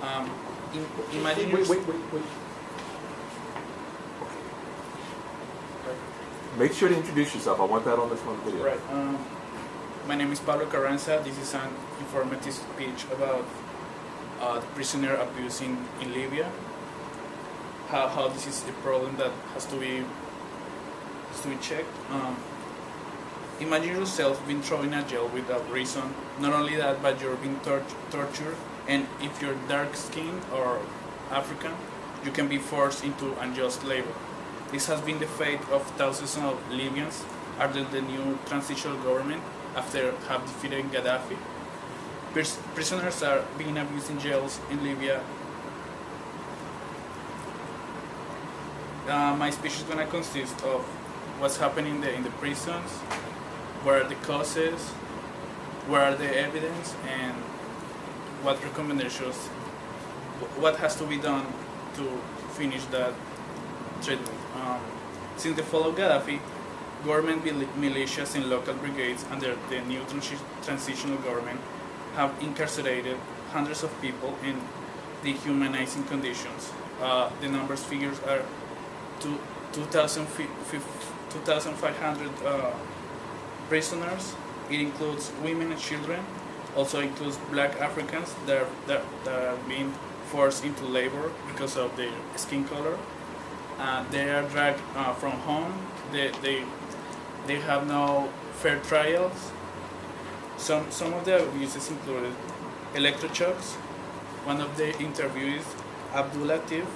Um, Imagine Wait. Make sure to introduce yourself. I want that on this one video. Right. My name is Pablo Carranza. This is an informative speech about the prisoner abuse in Libya. How this is a problem that has to be checked. Imagine yourself being thrown in a jail without reason. Not only that, but you're being tortured. And if you're dark-skinned or African, you can be forced into unjust labor. This has been the fate of thousands of Libyans under the new transitional government after have defeated Gaddafi. Prisoners are being abused in jails in Libya. My speech is going to consist of what's happening in the prisons, what are the causes, what are the evidence, and what recommendations, what has to be done to finish that treatment. Since the fall of Gaddafi, government militias and local brigades under the new transitional government have incarcerated hundreds of people in dehumanizing conditions. The numbers figures are 2,500 prisoners. It includes women and children. Also includes black Africans that are being forced into labor because of their skin color. They are dragged from home. They have no fair trials. Some of the abuses included electroshocks. One of the interviewees, Abdul Latif,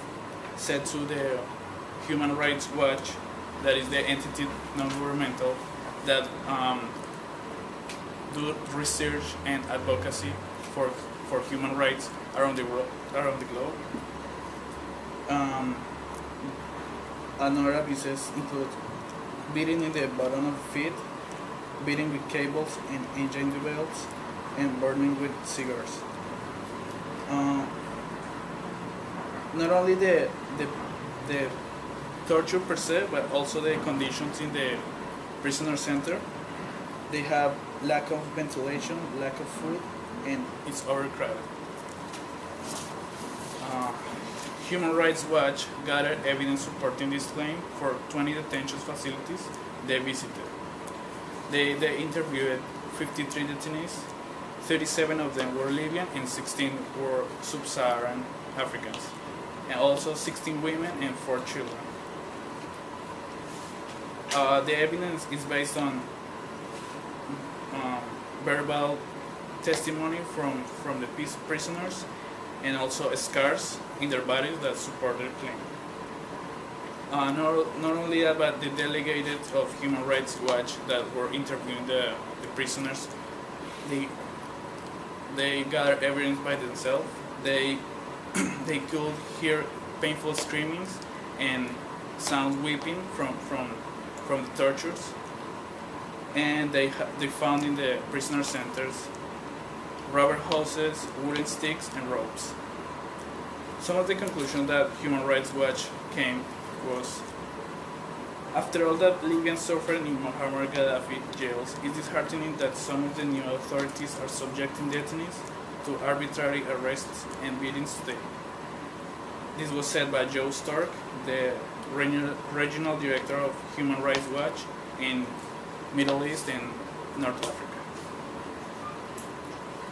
said to the Human Rights Watch, that is the entity non-governmental that do research and advocacy for human rights around the world, around the globe. Another abuses include beating in the bottom of the feet, beating with cables and engine belts, and burning with cigars. Not only the torture per se, but also the conditions in the prisoner center. They have lack of ventilation, lack of food, and it's overcrowded. Human Rights Watch gathered evidence supporting this claim for 20 detention facilities they visited. They interviewed 53 detainees, 37 of them were Libyan and 16 were sub-Saharan Africans, and also 16 women and 4 children. The evidence is based on verbal testimony from the prisoners and also scars in their bodies that support their claim. Not only that, but the delegates of Human Rights Watch that were interviewing the prisoners, they gathered evidence by themselves. They could hear painful screamings and sound weeping from the tortures, and they found in the prisoner centers rubber hoses, wooden sticks, and ropes. Some of the conclusions that Human Rights Watch came was, after all that Libyans suffered in Muammar Gaddafi jails, it is disheartening that some of the new authorities are subjecting detainees to arbitrary arrests and beatings today. This was said by Joe Stark, the regional director of Human Rights Watch in Middle East and North Africa.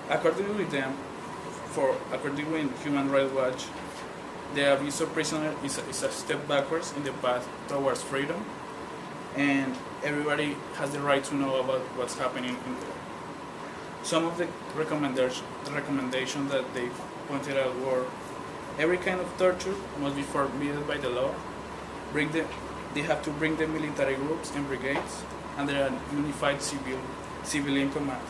According with Human Rights Watch, the abuse of prisoners is a step backwards in the path towards freedom, and everybody has the right to know about what's happening in there. Some of the recommendations that they pointed out were: every kind of torture must be forbidden by the law. They have to bring the military groups and brigades under a unified civilian command.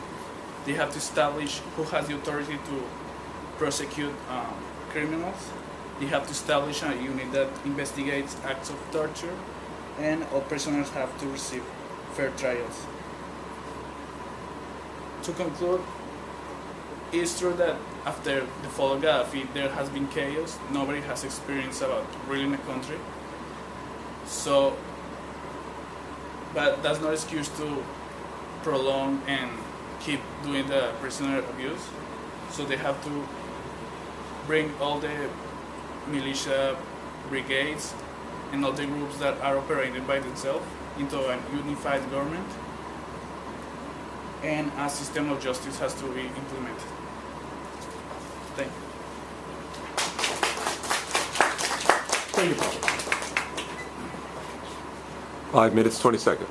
They have to establish who has the authority to prosecute criminals. They have to establish a unit that investigates acts of torture, and all prisoners have to receive fair trials. To conclude, it is true that after the fall of Gaddafi, there has been chaos. Nobody has experienced about ruling a country. So, but that's no excuse to prolong and keep doing the prisoner abuse. So they have to bring all the militia brigades and all the groups that are operated by themselves into a unified government, and a system of justice has to be implemented. Thank you. Thank you, Pablo. 5 minutes, 20 seconds.